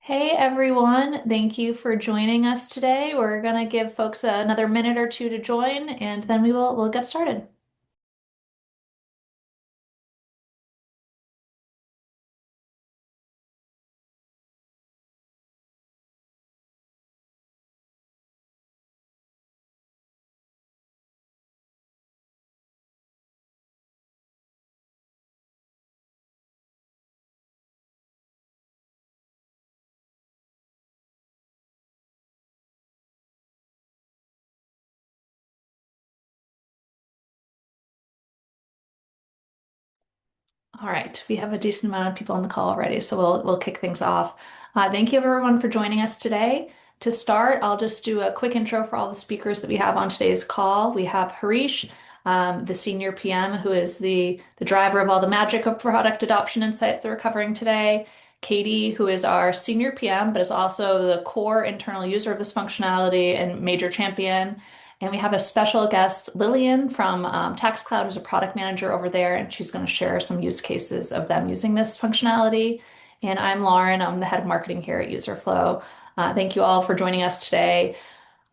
Hey everyone, thank you for joining us today. We're gonna give folks another minute or two to join and then we'll get started. All right, we have a decent amount of people on the call already, so we'll kick things off. Thank you everyone for joining us today. To start, I'll just do a quick intro for all the speakers that we have on today's call. We have Harish, the senior PM, who is the driver of all the magic of product adoption insights that we're covering today. Katie, who is our senior PM, but is also the core internal user of this functionality and major champion. And we have a special guest, Lillian from TaxCloud, who's a product manager over there, and she's going to share some use cases of them using this functionality. And I'm Lauren, I'm the head of marketing here at Userflow. Thank you all for joining us today.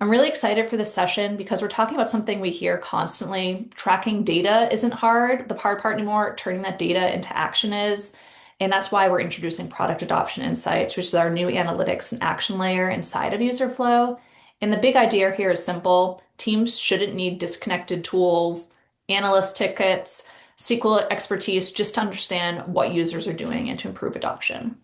I'm really excited for this session because we're talking about something we hear constantly. Tracking data isn't hard. The hard part anymore, turning that data into action is. And that's why we're introducing product adoption insights, which is our new analytics and action layer inside of Userflow. And the big idea here is simple. Teams shouldn't need disconnected tools, analyst tickets, SQL expertise just to understand what users are doing and to improve adoption.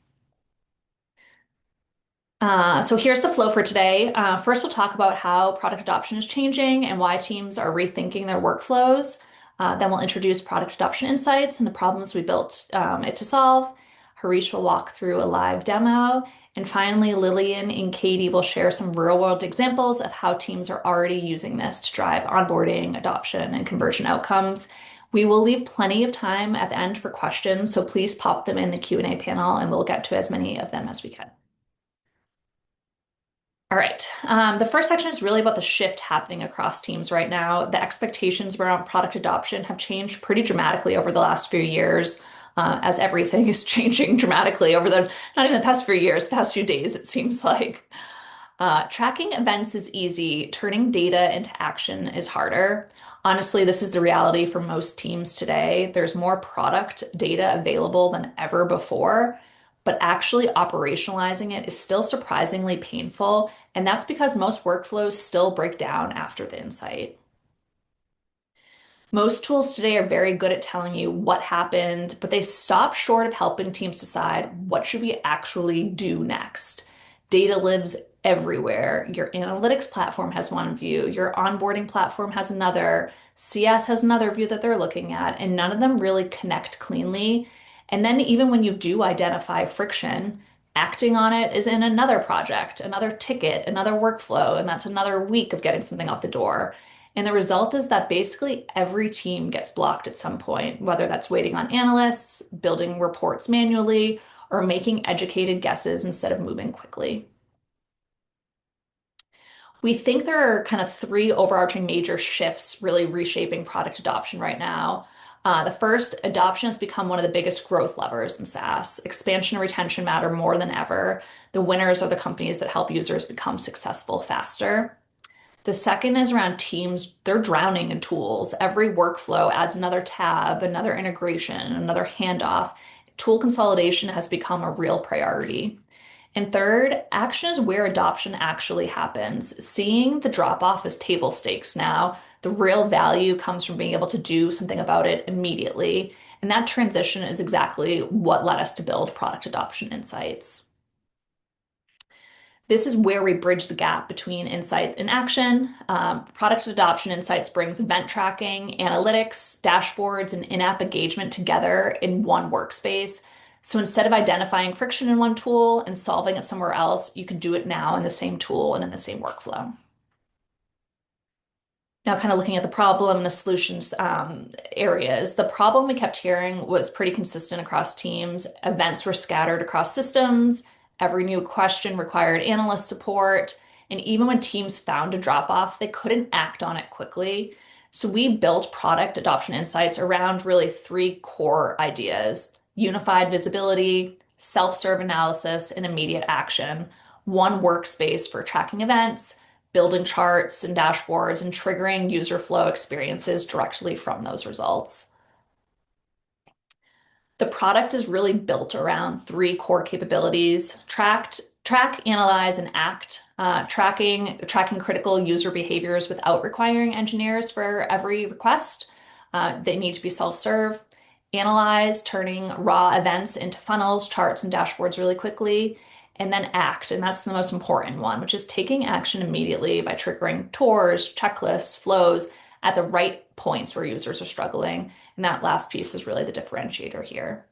So here's the flow for today. First, we'll talk about how product adoption is changing and why teams are rethinking their workflows. Then we'll introduce product adoption insights and the problems we built it to solve. Harish will walk through a live demo. And finally, Lillian and Katie will share some real-world examples of how teams are already using this to drive onboarding, adoption, and conversion outcomes. We will leave plenty of time at the end for questions, so please pop them in the Q&A panel and we'll get to as many of them as we can. All right. The first section is really about the shift happening across teams right now. The expectations around product adoption have changed pretty dramatically over the last few years, as everything is changing dramatically over not even the past few years, the past few days, it seems like. Tracking events is easy. Turning data into action is harder. Honestly, this is the reality for most teams today. There's more product data available than ever before, but actually operationalizing it is still surprisingly painful. And that's because most workflows still break down after the insight. Most tools today are very good at telling you what happened, but they stop short of helping teams decide what should we actually do next. Data lives everywhere. Your analytics platform has one view, your onboarding platform has another, CS has another view that they're looking at, and none of them really connect cleanly. And then even when you do identify friction, acting on it is in another project, another ticket, another workflow, and that's another week of getting something out the door. And the result is that basically every team gets blocked at some point, whether that's waiting on analysts, building reports manually, or making educated guesses instead of moving quickly. We think there are kind of three overarching major shifts really reshaping product adoption right now. The first, adoption has become one of the biggest growth levers in SaaS. Expansion and retention matter more than ever. The winners are the companies that help users become successful faster. The second is around teams. They're drowning in tools. Every workflow adds another tab, another integration, another handoff. Tool consolidation has become a real priority. And third, action is where adoption actually happens. Seeing the drop off is table stakes now. The real value comes from being able to do something about it immediately. And that transition is exactly what led us to build product adoption insights. This is where we bridge the gap between insight and action. Product adoption insights brings event tracking, analytics, dashboards, and in-app engagement together in one workspace. So instead of identifying friction in one tool and solving it somewhere else, you can do it now in the same tool and in the same workflow. Now, kind of looking at the problem and the solutions areas, the problem we kept hearing was pretty consistent across teams. Events were scattered across systems. Every new question required analyst support. And even when teams found a drop off, they couldn't act on it quickly. So we built product adoption insights around really three core ideas: unified visibility, self-serve analysis, and immediate action. One workspace for tracking events, building charts and dashboards, and triggering user flow experiences directly from those results. The product is really built around three core capabilities: track, analyze, and act. Tracking critical user behaviors without requiring engineers for every request. They need to be self-serve. Analyze, turning raw events into funnels, charts, and dashboards really quickly. And then act, and that's the most important one, which is taking action immediately by triggering tours, checklists, flows at the right points where users are struggling. And that last piece is really the differentiator here.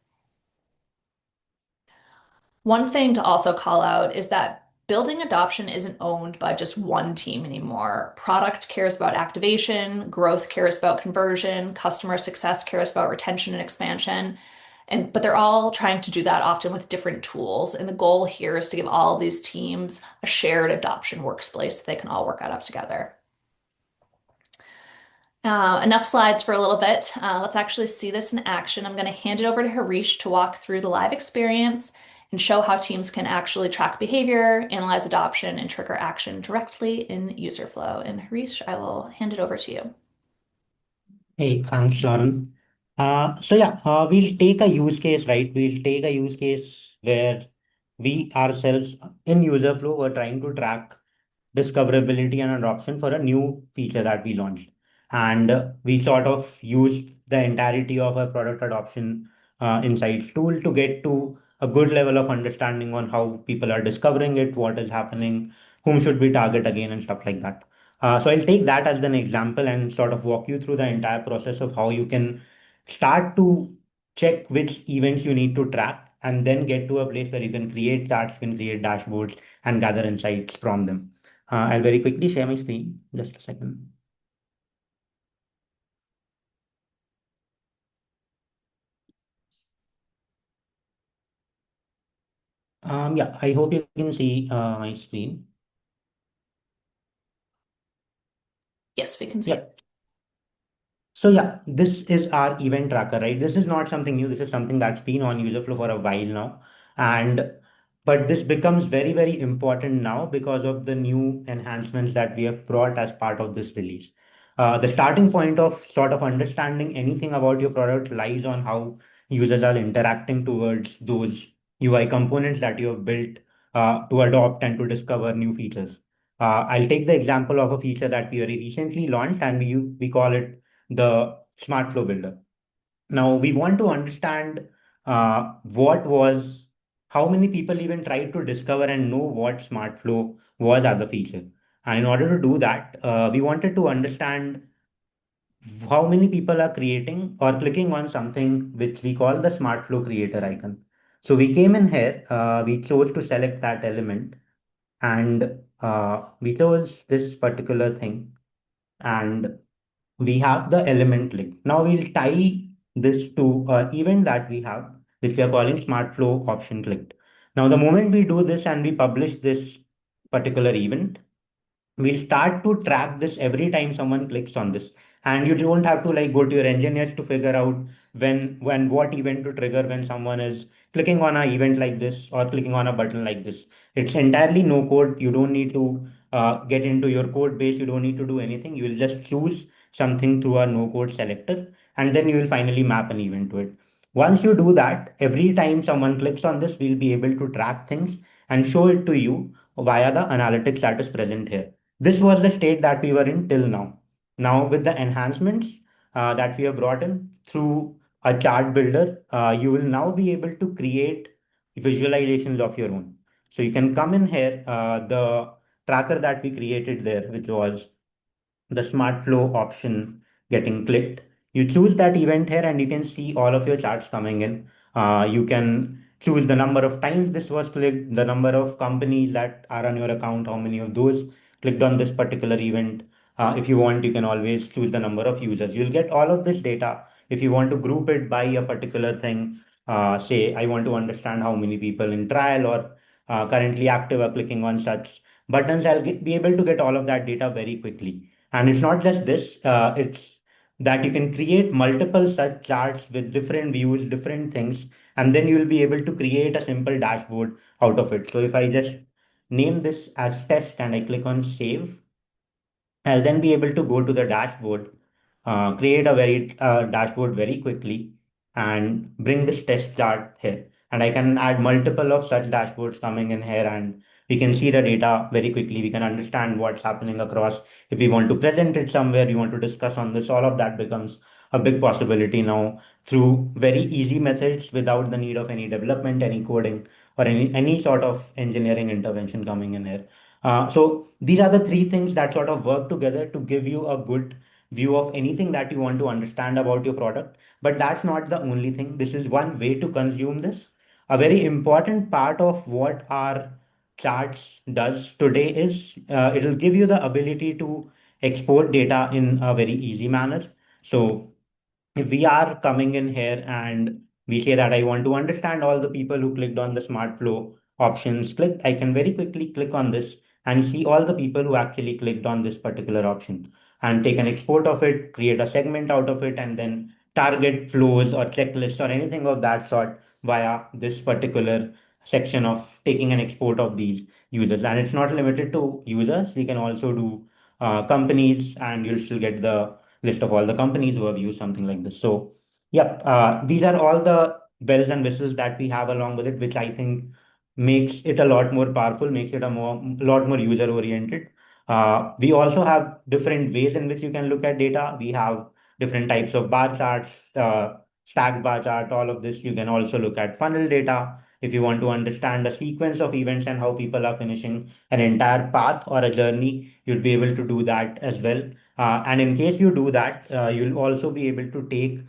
One thing to also call out is that building adoption isn't owned by just one team anymore. Product cares about activation, growth cares about conversion, customer success cares about retention and expansion. But they're all trying to do that often with different tools. And the goal here is to give all of these teams a shared adoption workspace that they can all work out of together. Enough slides for a little bit. Let's actually see this in action. I'm going to hand it over to Harish to walk through the live experience and show how teams can actually track behavior, analyze adoption, and trigger action directly in Userflow. And Harish, I will hand it over to you. Hey, thanks, Lauren. We'll take a use case, right? We'll take a use case where we ourselves in Userflow were trying to track discoverability and adoption for a new feature that we launched. And we sort of used the entirety of our product adoption insights tool to get to a good level of understanding on how people are discovering it, what is happening, whom should we target again, and stuff like that. So I'll take that as an example and sort of walk you through the entire process of how you can start to check which events you need to track and then get to a place where you can create charts, you can create dashboards and gather insights from them. I'll very quickly share my screen. Just a second. Yeah, I hope you can see my screen. Yes, we can see Yeah. it. So yeah, this is our event tracker, right? This is not something new. This is something that's been on Userflow for a while now. And but this becomes very, very important now because of the new enhancements that we have brought as part of this release. The starting point of sort of understanding anything about your product lies on how users are interacting towards those UI components that you have built to adopt and to discover new features. I'll take the example of a feature that we very recently launched, and we call it the smart flow builder. Now we want to understand what was how many people even tried to discover and know what smart flow was as a feature. And in order to do that, we wanted to understand how many people are creating or clicking on something which we call the smart flow creator icon. So we came in here, we chose to select that element, and we chose this particular thing, and we have the element link. Now we'll tie this to an event that we have, which we are calling smart flow option clicked. Now, the moment we do this and we publish this particular event, we'll start to track this every time someone clicks on this. And you don't have to like go to your engineers to figure out when what event to trigger when someone is clicking on an event like this or clicking on a button like this. It's entirely no code. You don't need to get into your code base. You don't need to do anything. You will just choose something through a no code selector, and then you will finally map an event to it. Once you do that, every time someone clicks on this, we'll be able to track things and show it to you via the analytics that is present here. This was the state that we were in till now. Now, with the enhancements that we have brought in through a chart builder, you will now be able to create visualizations of your own. So you can come in here, the tracker that we created there, which was the smart flow option getting clicked. You choose that event here and you can see all of your charts coming in. You can choose the number of times this was clicked, the number of companies that are on your account, how many of those clicked on this particular event. If you want, you can always choose the number of users. You'll get all of this data. If you want to group it by a particular thing, say, I want to understand how many people in trial or currently active are clicking on such buttons, be able to get all of that data very quickly. And it's not just this, it's that you can create multiple such charts with different views, different things, and then you'll be able to create a simple dashboard out of it. So if I just name this as test and I click on save, I'll then be able to go to the dashboard, create a very dashboard very quickly, and bring this test chart here. And I can add multiple of such dashboards coming in here, and we can see the data very quickly. We can understand what's happening across. If we want to present it somewhere, we want to discuss on this, all of that becomes a big possibility now through very easy methods without the need of any development, any coding, or any sort of engineering intervention coming in here. So these are the three things that sort of work together to give you a good view of anything that you want to understand about your product. But that's not the only thing. This is one way to consume this. A very important part of what our charts does today is it'll give you the ability to export data in a very easy manner. So if we are coming in here and we say that I want to understand all the people who clicked on the smart flow options click, I can very quickly click on this and see all the people who actually clicked on this particular option and take an export of it, create a segment out of it, and then target flows or checklists or anything of that sort via this particular section of taking an export of these users. And it's not limited to users. We can also do companies, and you'll still get the list of all the companies who have used something like this. So, yep, these are all the bells and whistles that we have along with it, which I think makes it a lot more powerful, makes it a lot more user oriented. We also have different ways in which you can look at data. We have different types of bar charts, stack bar chart, all of this. You can also look at funnel data if you want to understand the sequence of events and how people are finishing an entire path or a journey. You'd be able to do that as well. And in case you do that, you'll also be able to take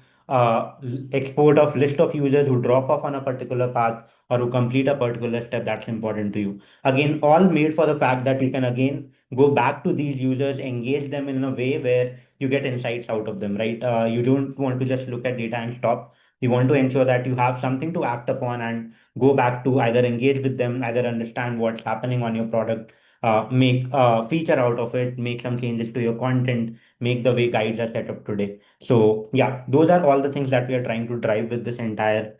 export of list of users who drop off on a particular path or who complete a particular step that's important to you. Again, all made for the fact that you can again go back to these users, engage them in a way where you get insights out of them, right? You don't want to just look at data and stop. You want to ensure that you have something to act upon and go back to either engage with them, either understand what's happening on your product, make a feature out of it, make some changes to your content, make the way guides are set up today. So yeah, those are all the things that we are trying to drive with this entire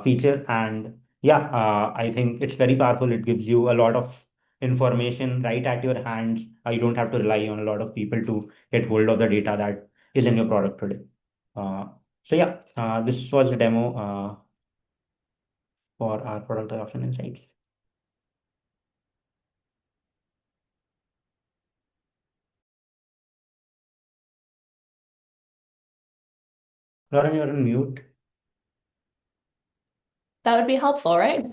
feature. And yeah, I think it's very powerful. It gives you a lot of information right at your hands. You don't have to rely on a lot of people to get hold of the data that is in your product today. Uh, so yeah, this was a demo for our product adoption insights. Lauren, you're on mute. That would be helpful, right?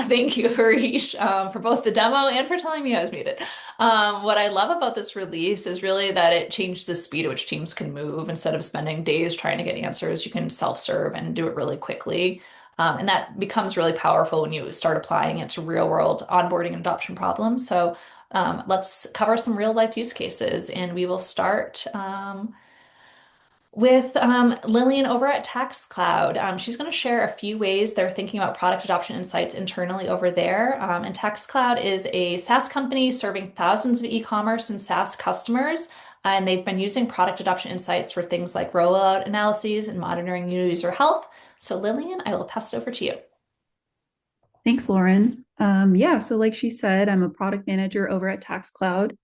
Thank you, Harish, for both the demo and for telling me I was muted. What I love about this release is really that it changed the speed at which teams can move. Instead of spending days trying to get answers, you can self-serve and do it really quickly. And that becomes really powerful when you start applying it to real-world onboarding and adoption problems. So let's cover some real-life use cases, and we will start. With Lillian over at TaxCloud. She's going to share a few ways they're thinking about product adoption insights internally over there. And TaxCloud is a SaaS company serving thousands of e-commerce and SaaS customers. And they've been using product adoption insights for things like rollout analyses and monitoring new user health. So, Lillian, I will pass it over to you. Thanks, Lauren. Yeah, so like she said, I'm a product manager over at TaxCloud.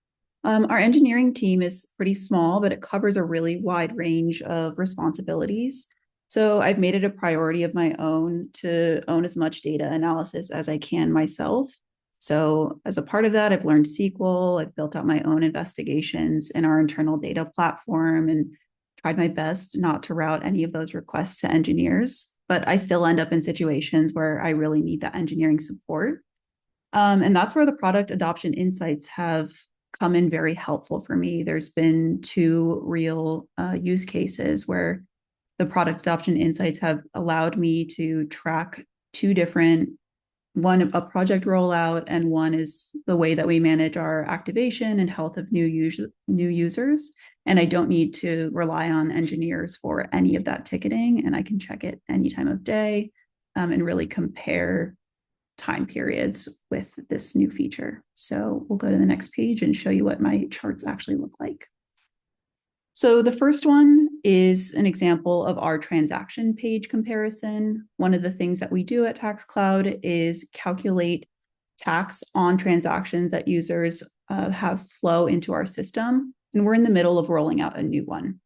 Our engineering team is pretty small, but it covers a really wide range of responsibilities. So I've made it a priority of my own to own as much data analysis as I can myself. So as a part of that, I've learned SQL, I've built out my own investigations in our internal data platform and tried my best not to route any of those requests to engineers, but I still end up in situations where I really need that engineering support. And that's where the product adoption insights have come in very helpful for me. There's been two real use cases where the product adoption insights have allowed me to track two different, one a project rollout, and one is the way that we manage our activation and health of new users. And I don't need to rely on engineers for any of that ticketing, and I can check it any time of day and really compare time periods with this new feature. So we'll go to the next page and show you what my charts actually look like. So the first one is an example of our transaction page comparison. One of the things that we do at TaxCloud is calculate tax on transactions that users have flow into our system. And we're in the middle of rolling out a new one.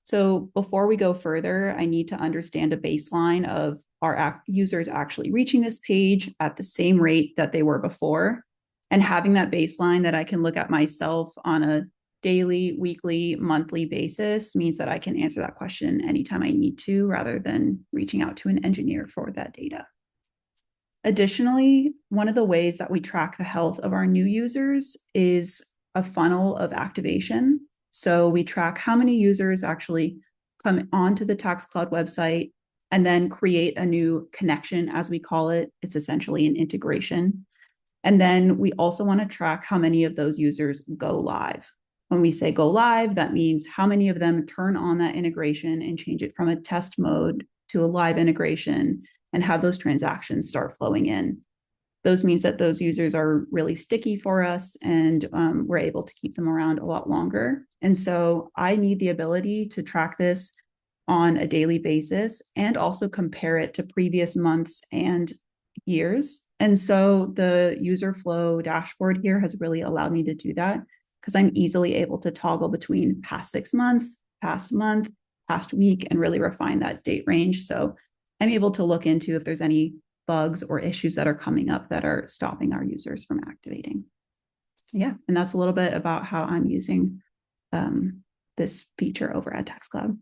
So before we go further, I need to understand a baseline of our users actually reaching this page at the same rate that they were before, and having that baseline that I can look at myself on a daily, weekly, monthly basis means that I can answer that question anytime I need to, rather than reaching out to an engineer for that data. Additionally, one of the ways that we track the health of our new users is a funnel of activation. So we track how many users actually come onto the TaxCloud website and then create a new connection, as we call it. It's essentially an integration. And then we also want to track how many of those users go live. When we say go live, that means how many of them turn on that integration and change it from a test mode to a live integration and have those transactions start flowing in. Those means that those users are really sticky for us, and we're able to keep them around a lot longer. And so I need the ability to track this on a daily basis and also compare it to previous months and years. And so the user flow dashboard here has really allowed me to do that, because I'm easily able to toggle between past 6 months, past month, past week, and really refine that date range. So I'm able to look into if there's any bugs or issues that are coming up that are stopping our users from activating. Yeah, and that's a little bit about how I'm using this feature over at TaxCloud.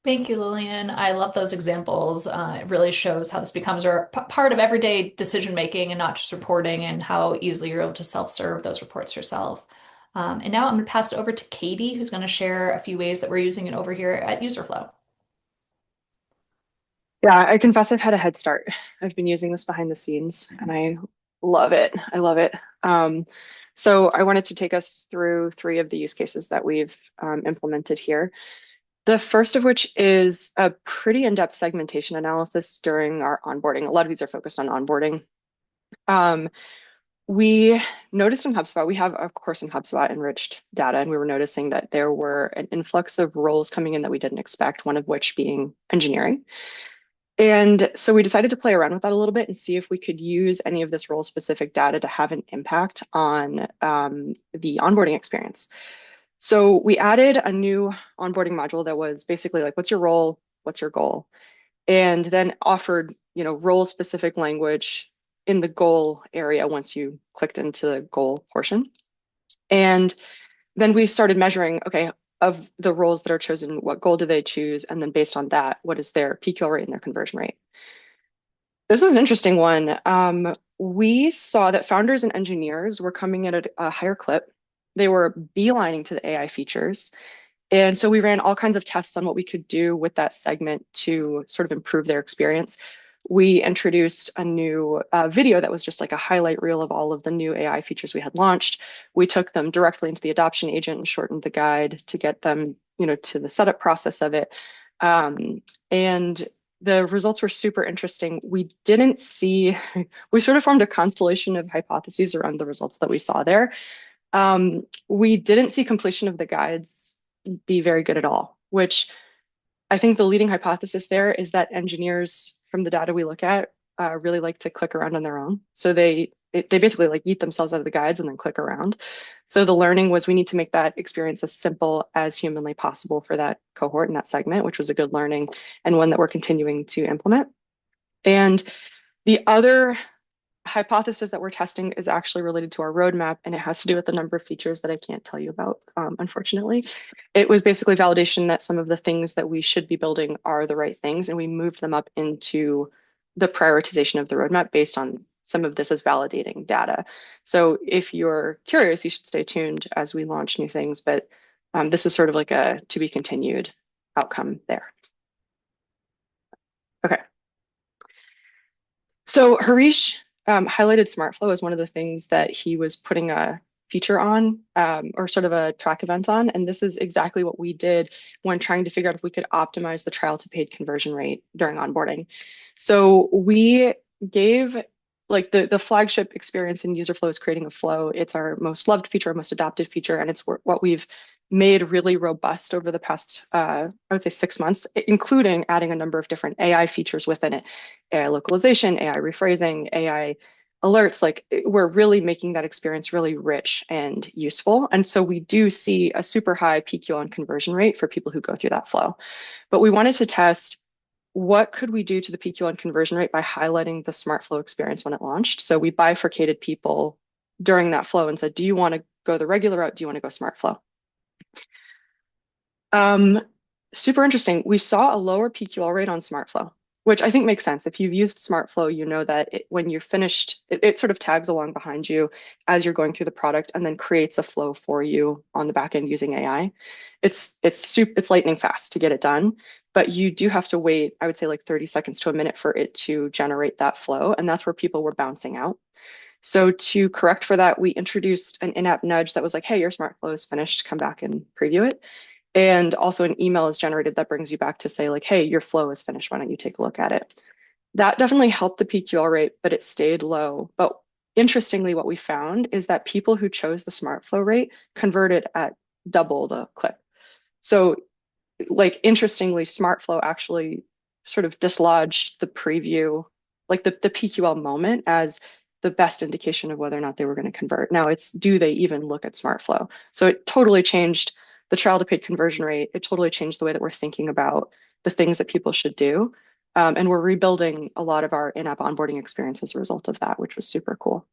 Thank you, Lillian. I love those examples. It really shows how this becomes a part of everyday decision making and not just reporting, and how easily you're able to self-serve those reports yourself. And now I'm going to pass it over to Katie, who's going to share a few ways that we're using it over here at Userflow. Yeah, I confess I've had a head start. I've been using this behind the scenes and I love it. I love it. So I wanted to take us through 3 of the use cases that we've implemented here. The first of which is a pretty in-depth segmentation analysis during our onboarding. A lot of these are focused on onboarding. We noticed in HubSpot, we have, of course, in HubSpot enriched data, and we were noticing that there were an influx of roles coming in that we didn't expect, one of which being engineering. And so we decided to play around with that a little bit and see if we could use any of this role-specific data to have an impact on the onboarding experience. So we added a new onboarding module that was basically like, what's your role? What's your goal? And then offered, role-specific language in the goal area once you clicked into the goal portion. And then we started measuring, okay, of the roles that are chosen, what goal do they choose? And then based on that, what is their PQL rate and their conversion rate? This is an interesting one. We saw that founders and engineers were coming at a higher clip. They were beelining to the AI features. And so we ran all kinds of tests on what we could do with that segment to sort of improve their experience. We introduced a new video that was just like a highlight reel of all of the new AI features we had launched. We took them directly into the adoption agent and shortened the guide to get them, to the setup process of it. And the results were super interesting. We didn't see, we sort of formed a constellation of hypotheses around the results that we saw there. We didn't see completion of the guides be very good at all, which I think the leading hypothesis there is that engineers, from the data we look at, really like to click around on their own. So they basically like eat themselves out of the guides and then click around. So the learning was we need to make that experience as simple as humanly possible for that cohort and that segment, which was a good learning and one that we're continuing to implement. And the other hypothesis that we're testing is actually related to our roadmap, and it has to do with the number of features that I can't tell you about, unfortunately. It was basically validation that some of the things that we should be building are the right things, and we moved them up into the prioritization of the roadmap based on some of this as validating data. So if you're curious, you should stay tuned as we launch new things, but this is sort of like a to be continued outcome there. Okay. So Harish highlighted SmartFlow as one of the things that he was putting a feature on, or sort of a track event on. And this is exactly what we did when trying to figure out if we could optimize the trial to paid conversion rate during onboarding. So we gave like the flagship experience in Userflow is creating a flow. It's our most loved feature, our most adopted feature, and it's what we've made really robust over the past, I would say 6 months, including adding a number of different AI features within it, AI localization, AI rephrasing, AI alerts. Like we're really making that experience really rich and useful. And so we do see a super high PQL and conversion rate for people who go through that flow. But we wanted to test what could we do to the PQL and conversion rate by highlighting the smart flow experience when it launched. So we bifurcated people during that flow and said, do you want to go the regular route? Do you want to go smart flow? Um, Super interesting. We saw a lower PQL rate on SmartFlow, which I think makes sense. If you've used SmartFlow, you know that when you're finished, it sort of tags along behind you as you're going through the product and then creates a flow for you on the back end using AI. It's lightning fast to get it done, but you do have to wait, I would say like 30 seconds to a minute for it to generate that flow. And that's where people were bouncing out. So to correct for that, we introduced an in-app nudge that was like, hey, your SmartFlow is finished, come back and preview it. And also an email is generated that brings you back to say like, hey, your flow is finished. Why don't you take a look at it? That definitely helped the PQL rate, but it stayed low. But interestingly, what we found is that people who chose the smart flow rate converted at double the clip. So like interestingly, smart flow actually sort of dislodged the preview, like the PQL moment as the best indication of whether or not they were going to convert. Now it's, do they even look at smart flow? So it totally changed the trial to paid conversion rate. It totally changed the way that we're thinking about the things that people should do. And we're rebuilding a lot of our in-app onboarding experience as a result of that, which was super cool.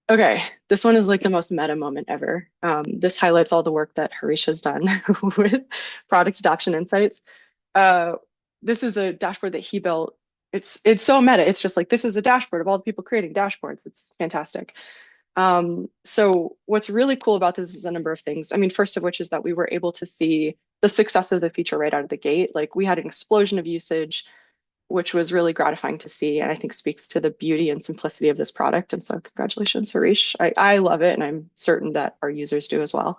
Okay, this one is like the most meta moment ever. This highlights all the work that Harish has done with product adoption insights. This is a dashboard that he built. It's so meta. It's just like, this is a dashboard of all the people creating dashboards. It's fantastic. So what's really cool about this is a number of things. I mean, first of which is that we were able to see the success of the feature right out of the gate. Like we had an explosion of usage, which was really gratifying to see, and I think speaks to the beauty and simplicity of this product. And so congratulations, Harish. I love it, and I'm certain that our users do as well.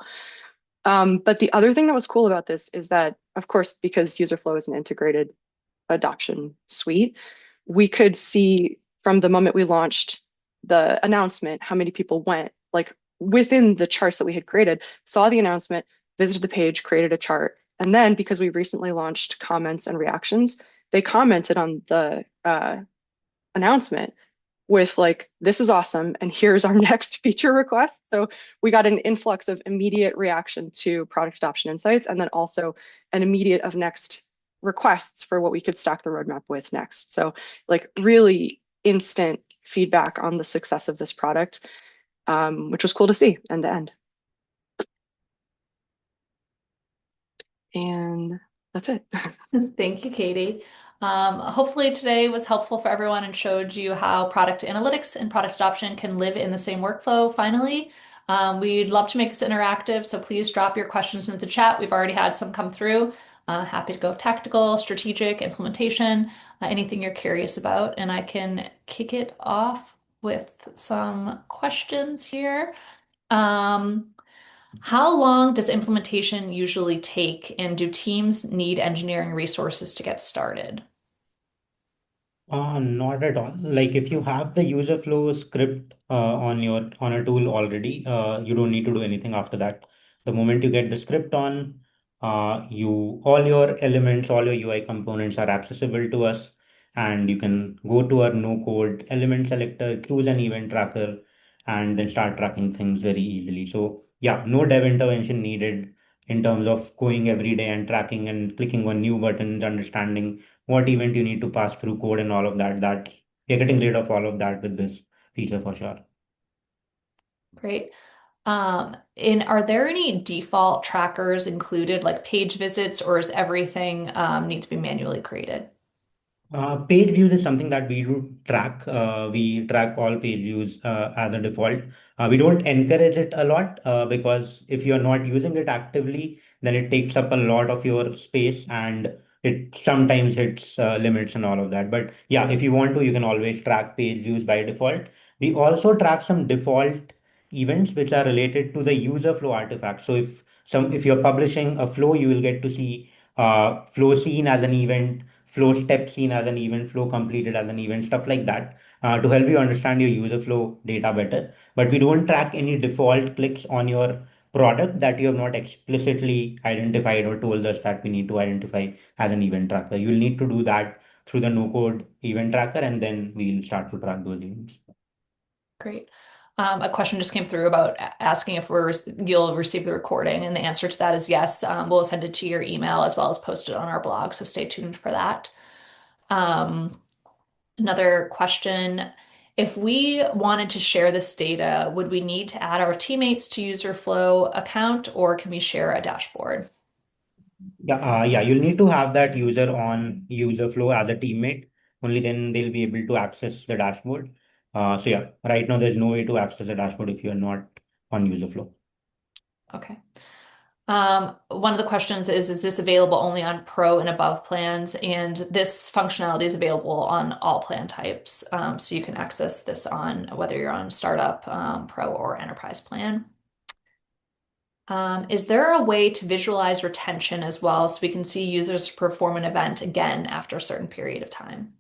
But the other thing that was cool about this is that, of course, because Userflow is an integrated adoption suite, we could see from the moment we launched the announcement how many people went, like within the charts that we had created, saw the announcement, visited the page, created a chart. And then because we recently launched comments and reactions, they commented on the announcement with like, this is awesome, and here's our next feature request. So we got an influx of immediate reaction to product adoption insights, and then also an immediate of next requests for what we could stack the roadmap with next. So like really instant feedback on the success of this product, which was cool to see end to end. And that's it. Thank you, Katie. Hopefully today was helpful for everyone and showed you how product analytics and product adoption can live in the same workflow finally. We'd love to make this interactive, so please drop your questions into the chat. We've already had some come through. Happy to go tactical, strategic, implementation, anything you're curious about. And I can kick it off with some questions here. How long does implementation usually take, and do teams need engineering resources to get started? Not at all. Like if you have the user flow script on a tool already, you don't need to do anything after that. The moment you get the script on, you all your elements, all your UI components are accessible to us, and you can go to our no code element selector, choose an event tracker, and then start tracking things very easily. So yeah, no dev intervention needed in terms of going every day and tracking and clicking on new buttons, understanding what event you need to pass through code and all of that. That you're getting rid of all of that with this feature for sure. Great. And are there any default trackers included, like page visits, or is everything need to be manually created? Page views is something that we do track. We track all page views as a default. We don't encourage it a lot because if you're not using it actively, then it takes up a lot of your space and it sometimes hits limits and all of that. But yeah, if you want to, you can always track page views by default. We also track some default events which are related to the user flow artifact. So if you're publishing a flow, you will get to see flow seen as an event, flow step seen as an event, flow completed as an event, stuff like that, to help you understand your user flow data better. But we don't track any default clicks on your product that you have not explicitly identified or told us that we need to identify as an event tracker. You'll need to do that through the no code event tracker, and then we'll start to track those events. Great. A question just came through about asking if you'll receive the recording, and the answer to that is yes. We'll send it to your email as well as post it on our blog, so stay tuned for that. Another question, if we wanted to share this data, would we need to add our teammates to Userflow account, or can we share a dashboard? Yeah, you'll need to have that user on Userflow as a teammate. Only then they'll be able to access the dashboard. So yeah, right now there's no way to access the dashboard if you're not on Userflow. Okay. One of the questions is this available only on Pro and above plans? And this functionality is available on all plan types. So you can access this on whether you're on startup, Pro, or enterprise plan. Is there a way to visualize retention as well so we can see users perform an event again after a certain period of time?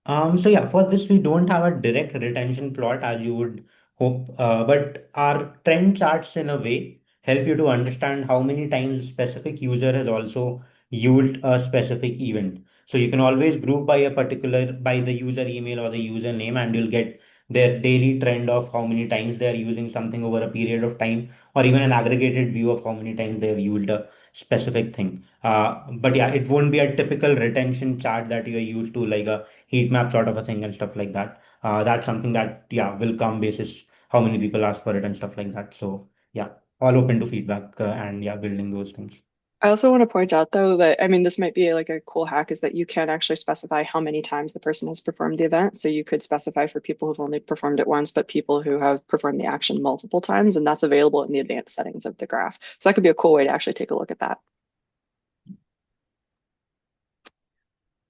So yeah, for this we don't have a direct retention plot as you would hope, but our trend charts in a way help you to understand how many times a specific user has also used a specific event. So you can always group by a particular by the user email or the username, and you'll get their daily trend of how many times they are using something over a period of time, or even an aggregated view of how many times they have used a specific thing. But yeah, it won't be a typical retention chart that you are used to, like a heat map sort of a thing and stuff like that. That's something that yeah will come basis how many people ask for it and stuff like that. So yeah, all open to feedback and yeah, building those things. I also want to point out though that I mean this might be like a cool hack is that you can actually specify how many times the person has performed the event. So you could specify for people who've only performed it once, but people who have performed the action multiple times, and that's available in the advanced settings of the graph. So that could be a cool way to actually take a look at that.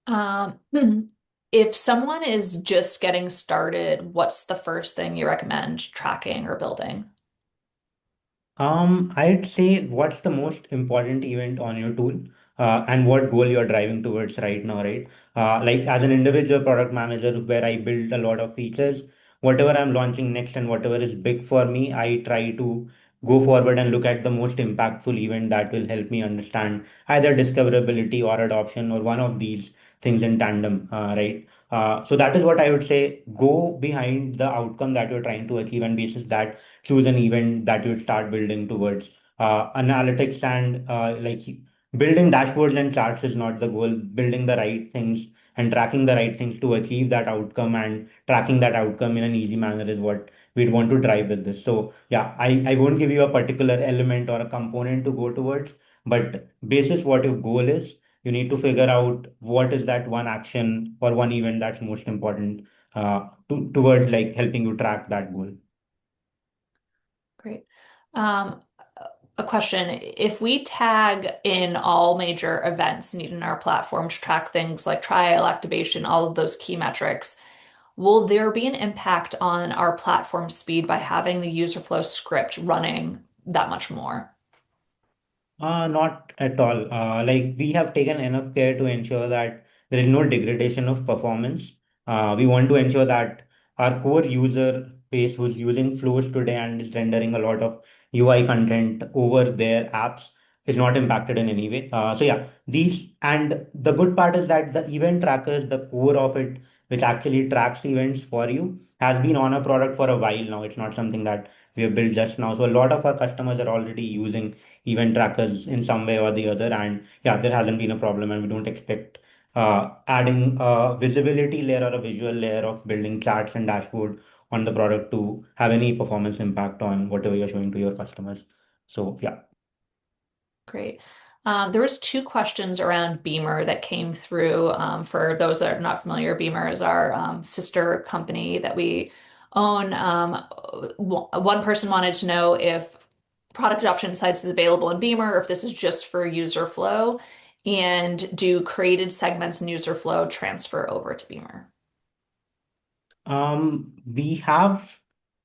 Um, if someone is just getting started, what's the first thing you recommend tracking or building? I'd say what's the most important event on your tool, and what goal you're driving towards right now, right? Like as an individual product manager where I build a lot of features, whatever I'm launching next and whatever is big for me, I try to go forward and look at the most impactful event that will help me understand either discoverability or adoption or one of these things in tandem, right? So that is what I would say. Go behind the outcome that you're trying to achieve and basis that choose an event that you start building towards. Analytics and like building dashboards and charts is not the goal. Building the right things and tracking the right things to achieve that outcome and tracking that outcome in an easy manner is what we'd want to drive with this. So yeah, I won't give you a particular element or a component to go towards, but basis what your goal is, you need to figure out what is that one action or one event that's most important towards like helping you track that goal. Great. Um, a question, if we tag in all major events needed in our platform to track things like trial, activation, all of those key metrics, will there be an impact on our platform speed by having the user flow script running that much more? Not at all. Like we have taken enough care to ensure that there is no degradation of performance. We want to ensure that our core user base who's using flows today and is rendering a lot of UI content over their apps is not impacted in any way. So yeah, these and the good part is that the event trackers, the core of it, which actually tracks events for you, has been on a product for a while now. It's not something that we have built just now. So a lot of our customers are already using event trackers in some way or the other. And yeah, there hasn't been a problem, and we don't expect adding a visibility layer or a visual layer of building charts and dashboard on the product to have any performance impact on whatever you're showing to your customers. So yeah. Great. There was two questions around Beamer that came through. For those that are not familiar, Beamer is our sister company that we own. One person wanted to know if product adoption insights is available in Beamer, or if this is just for user flow, and do created segments in user flow transfer over to Beamer? We have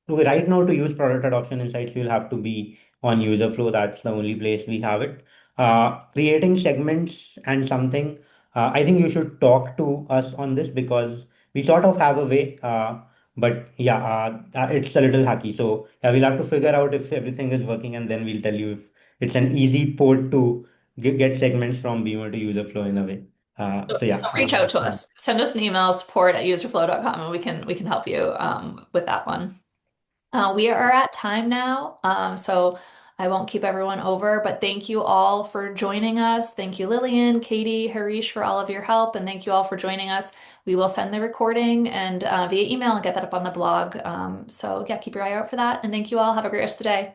right now to use product adoption insights, we'll have to be on user flow. That's the only place we have it. Creating segments and something. I think you should talk to us on this because we sort of have a way, but yeah, it's a little hacky. So yeah, we'll have to figure out if everything is working, and then we'll tell you if it's an easy port to get segments from Beamer to Userflow in a way. So So yeah, reach out to us. Send us an email, support@userflow.com, and we can help you with that one. We are at time now, so I won't keep everyone over, but thank you all for joining us. Thank you, Lillian, Katie, Harish, for all of your help, and thank you all for joining us. We will send the recording and via email and get that up on the blog. So yeah, keep your eye out for that, and thank you all. Have a great rest of the day.